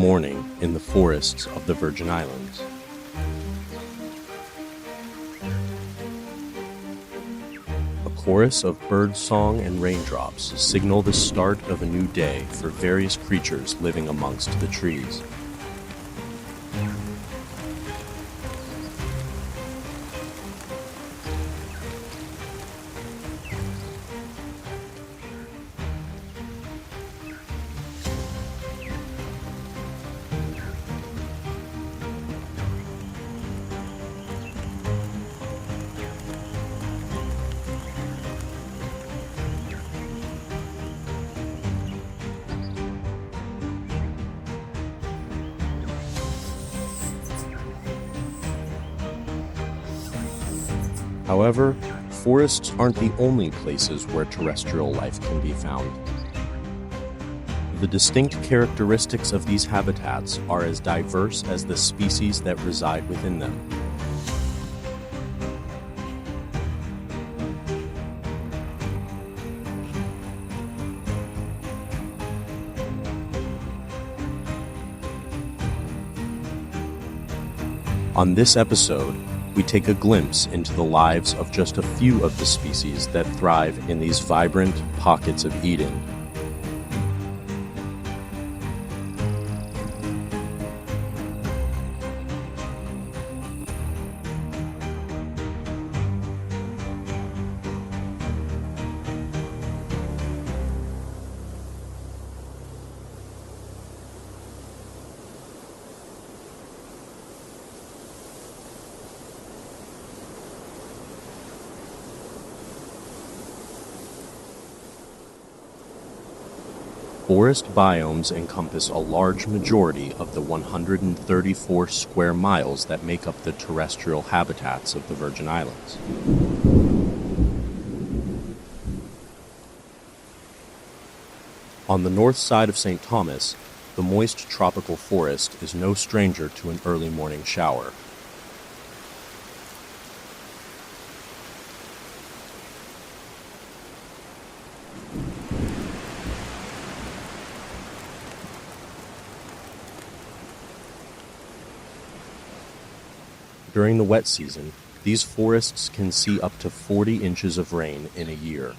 morning in the forests of the Virgin Islands. A chorus of bird song and raindrops signal the start of a new day for various creatures living amongst the trees. However, forests aren't the only places where terrestrial life can be found. The distinct characteristics of these habitats are as diverse as the species that reside within them. On this episode, we take a glimpse into the lives of just a few of the species that thrive in these vibrant pockets of Eden. Forest biomes encompass a large majority of the 134 square miles that make up the terrestrial habitats of the Virgin Islands. On the north side of St. Thomas, the moist tropical forest is no stranger to an early morning shower. During the wet season, these forests can see up to 40 inches of rain in a year.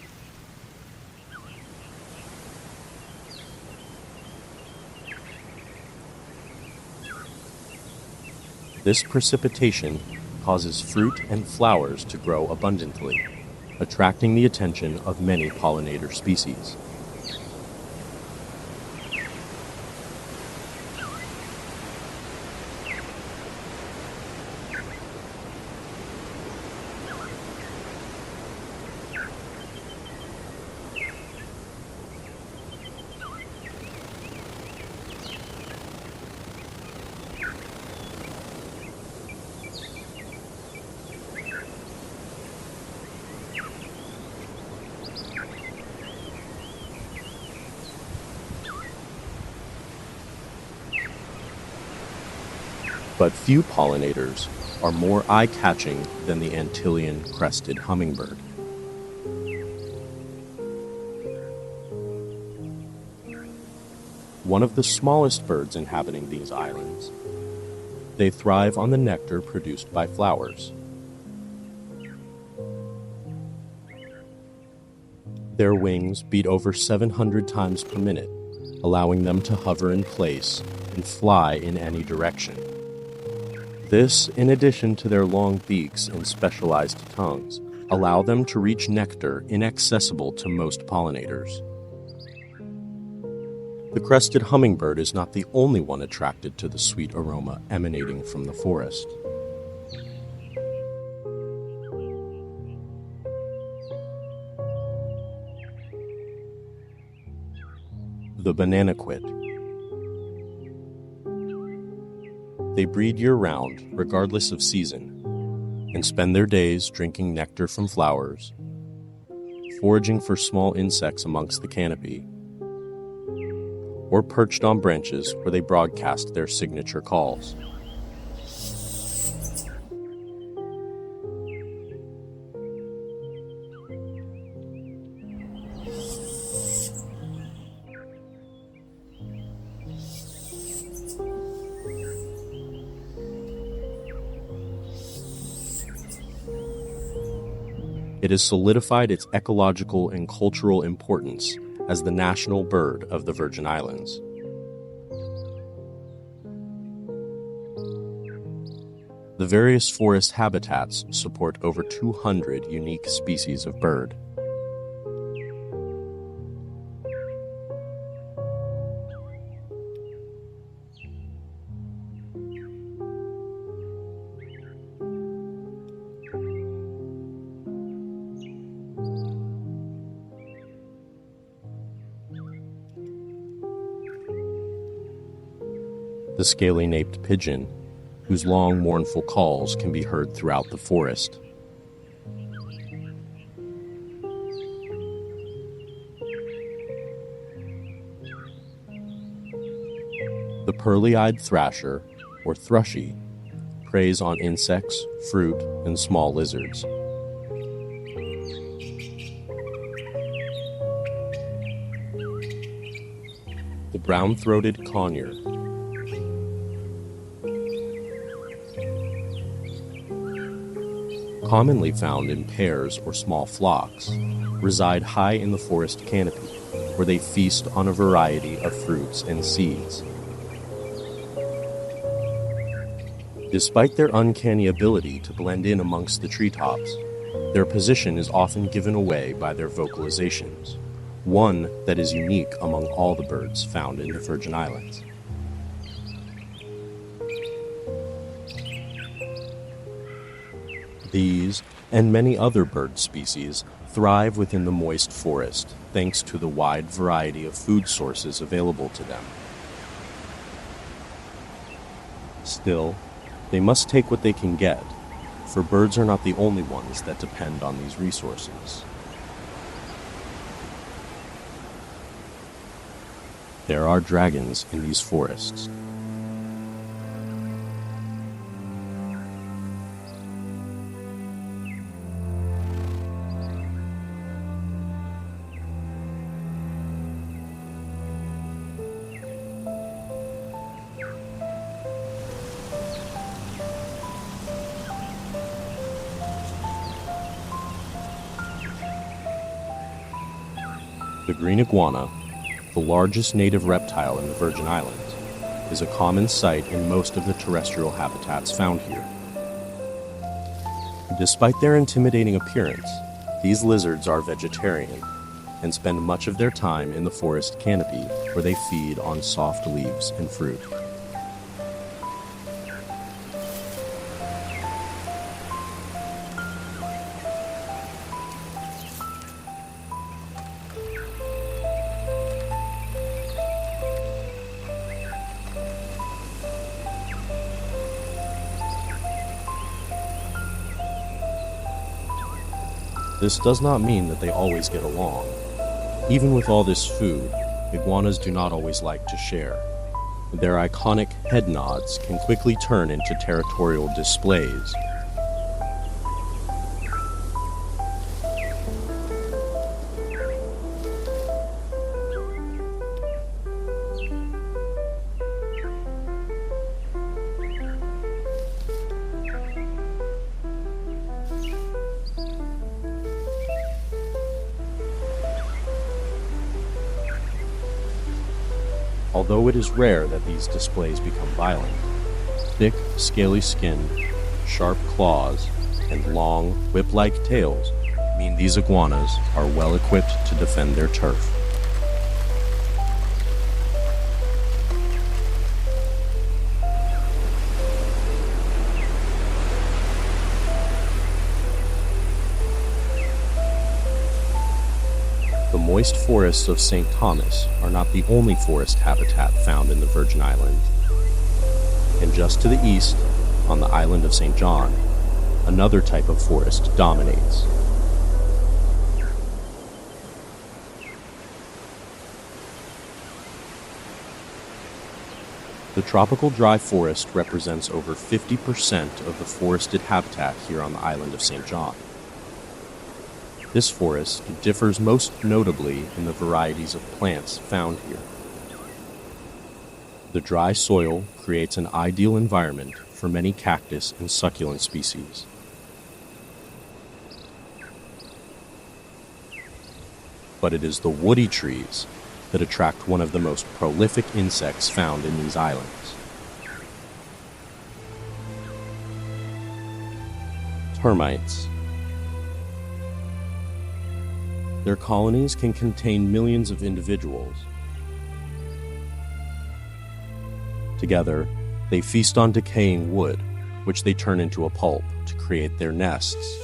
This precipitation causes fruit and flowers to grow abundantly, attracting the attention of many pollinator species. But few pollinators are more eye-catching than the Antillean crested hummingbird. One of the smallest birds inhabiting these islands, they thrive on the nectar produced by flowers. Their wings beat over 700 times per minute, allowing them to hover in place and fly in any direction. This, in addition to their long beaks and specialized tongues, allow them to reach nectar inaccessible to most pollinators. The crested hummingbird is not the only one attracted to the sweet aroma emanating from the forest. The bananaquit. They breed year-round, regardless of season, and spend their days drinking nectar from flowers, foraging for small insects amongst the canopy, or perched on branches where they broadcast their signature calls. It has solidified its ecological and cultural importance as the national bird of the Virgin Islands. The various forest habitats support over 200 unique species of bird. The scaly-naped pigeon, whose long, mournful calls can be heard throughout the forest. The pearly-eyed thrasher, or thrushy, preys on insects, fruit, and small lizards. The brown-throated conure, commonly found in pairs or small flocks, reside high in the forest canopy, where they feast on a variety of fruits and seeds. Despite their uncanny ability to blend in amongst the treetops, their position is often given away by their vocalizations, one that is unique among all the birds found in the Virgin Islands. These, and many other bird species, thrive within the moist forest thanks to the wide variety of food sources available to them. Still, they must take what they can get, for birds are not the only ones that depend on these resources. There are dragons in these forests. The green iguana, the largest native reptile in the Virgin Islands, is a common sight in most of the terrestrial habitats found here. Despite their intimidating appearance, these lizards are vegetarian and spend much of their time in the forest canopy where they feed on soft leaves and fruit. This does not mean that they always get along. Even with all this food, iguanas do not always like to share. Their iconic head nods can quickly turn into territorial displays. Although it is rare that these displays become violent, thick, scaly skin, sharp claws, and long, whip-like tails mean these iguanas are well equipped to defend their turf. The moist forests of St. Thomas are not the only forest habitat found in the Virgin Islands. And just to the east, on the island of St. John, another type of forest dominates. The tropical dry forest represents over 50% of the forested habitat here on the island of St. John. This forest differs most notably in the varieties of plants found here. The dry soil creates an ideal environment for many cactus and succulent species. but it is the woody trees that attract one of the most prolific insects found in these islands. Termites. Their colonies can contain millions of individuals. Together, they feast on decaying wood, which they turn into a pulp to create their nests,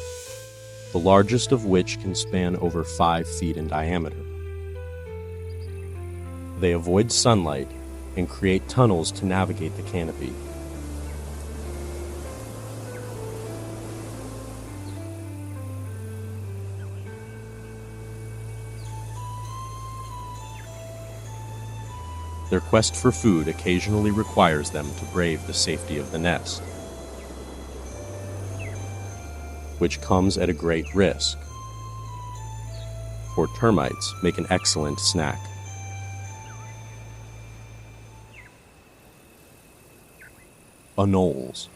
the largest of which can span over 5 feet in diameter. They avoid sunlight and create tunnels to navigate the canopy. Their quest for food occasionally requires them to brave the safety of the nest, which comes at a great risk, for termites make an excellent snack. Anoles.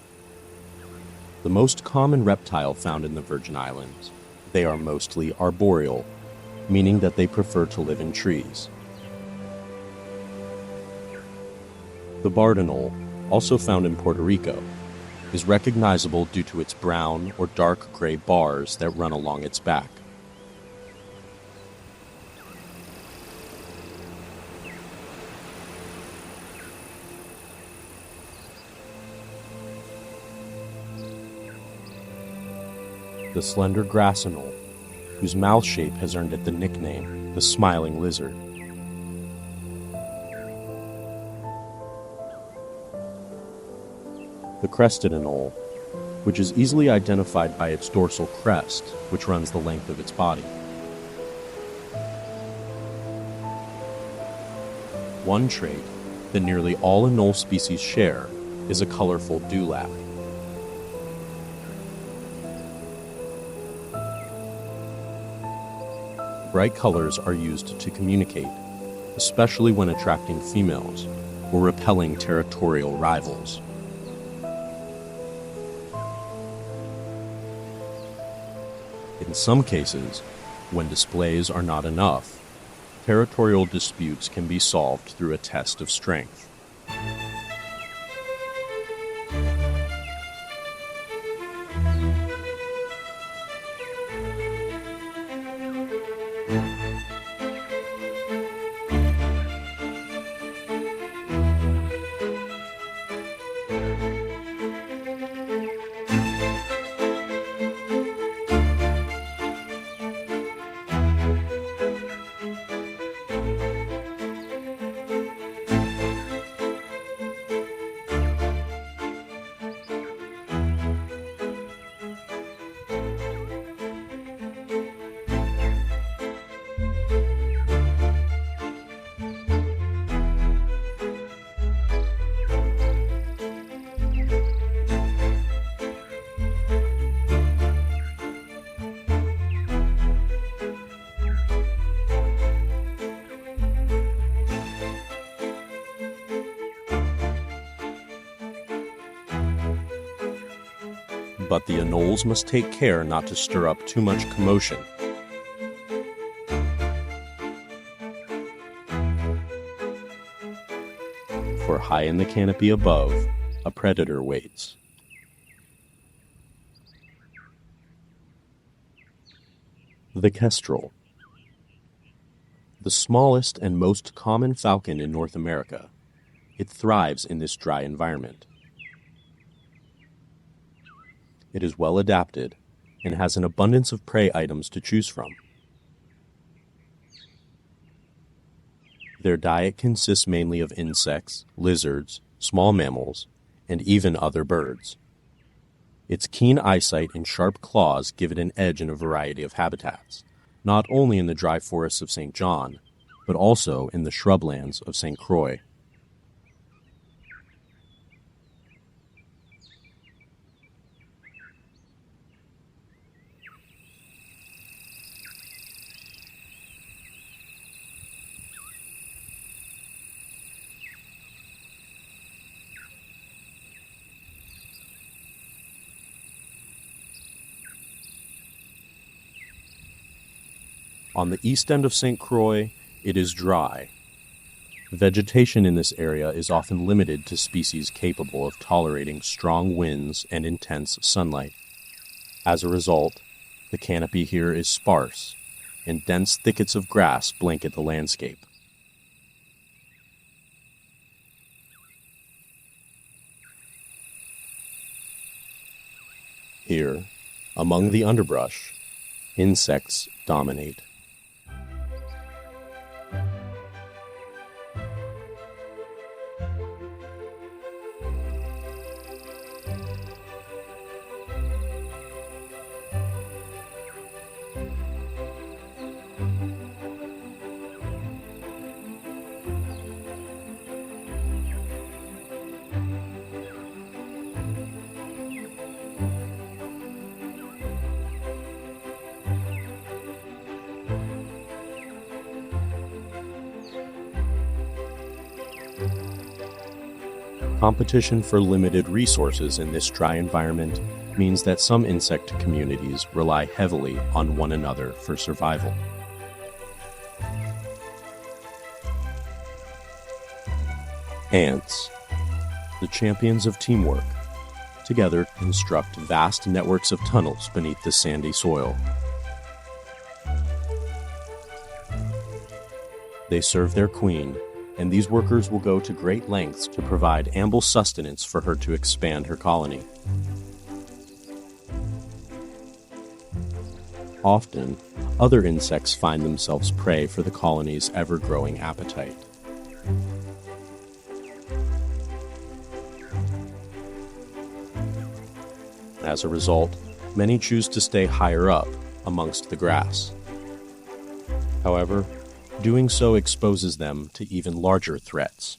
The most common reptile found in the Virgin Islands. They are mostly arboreal, meaning that they prefer to live in trees. The barred anole, also found in Puerto Rico, is recognizable due to its brown or dark gray bars that run along its back. The slender grass anole, whose mouth shape has earned it the nickname, the smiling lizard. The crested anole, which is easily identified by its dorsal crest, which runs the length of its body. One trait that nearly all anole species share is a colorful dewlap. Bright colors are used to communicate, especially when attracting females or repelling territorial rivals. In some cases, when displays are not enough, territorial disputes can be solved through a test of strength. But the anoles must take care not to stir up too much commotion. For high in the canopy above, a predator waits. The kestrel. The smallest and most common falcon in North America, it thrives in this dry environment. It is well adapted and has an abundance of prey items to choose from. Their diet consists mainly of insects, lizards, small mammals, and even other birds. Its keen eyesight and sharp claws give it an edge in a variety of habitats, not only in the dry forests of St. John, but also in the shrublands of St. Croix. On the east end of St. Croix, it is dry. Vegetation in this area is often limited to species capable of tolerating strong winds and intense sunlight. As a result, the canopy here is sparse, and dense thickets of grass blanket the landscape. Here, among the underbrush, insects dominate. Competition for limited resources in this dry environment means that some insect communities rely heavily on one another for survival. Ants, the champions of teamwork, together construct vast networks of tunnels beneath the sandy soil. They serve their queen, and these workers will go to great lengths to provide ample sustenance for her to expand her colony. Often, other insects find themselves prey for the colony's ever-growing appetite. As a result, many choose to stay higher up amongst the grass. However, doing so exposes them to even larger threats.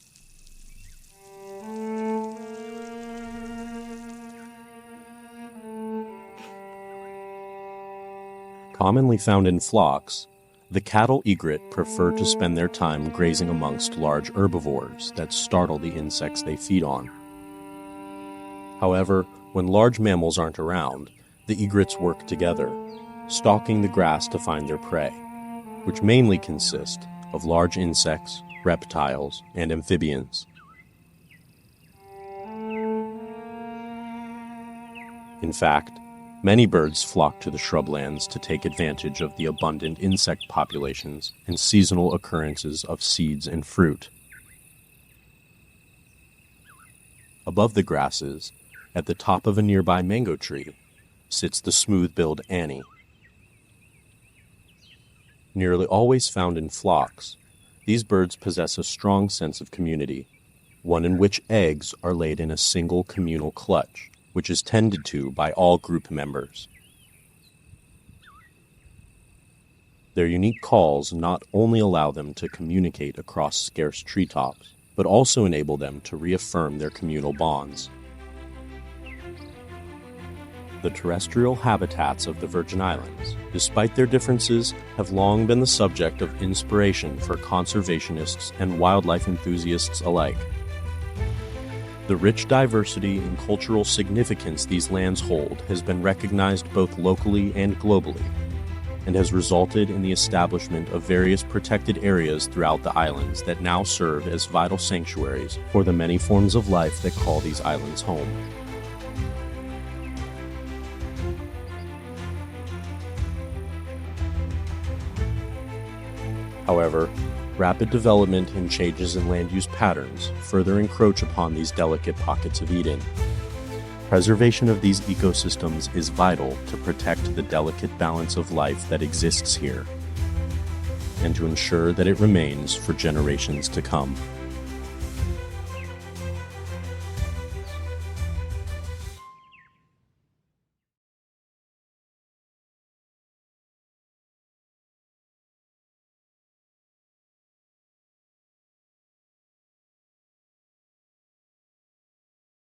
Commonly found in flocks, the cattle egret prefer to spend their time grazing amongst large herbivores that startle the insects they feed on. However, when large mammals aren't around, the egrets work together, stalking the grass to find their prey, which mainly consist of large insects, reptiles, and amphibians. In fact, many birds flock to the shrublands to take advantage of the abundant insect populations and seasonal occurrences of seeds and fruit. Above the grasses, at the top of a nearby mango tree, sits the smooth-billed Annie. Nearly always found in flocks, these birds possess a strong sense of community, one in which eggs are laid in a single communal clutch, which is tended to by all group members. Their unique calls not only allow them to communicate across scarce treetops, but also enable them to reaffirm their communal bonds. The terrestrial habitats of the Virgin Islands, despite their differences, have long been the subject of inspiration for conservationists and wildlife enthusiasts alike. The rich diversity and cultural significance these lands hold has been recognized both locally and globally, and has resulted in the establishment of various protected areas throughout the islands that now serve as vital sanctuaries for the many forms of life that call these islands home. However, rapid development and changes in land use patterns further encroach upon these delicate pockets of Eden. Preservation of these ecosystems is vital to protect the delicate balance of life that exists here, and to ensure that it remains for generations to come.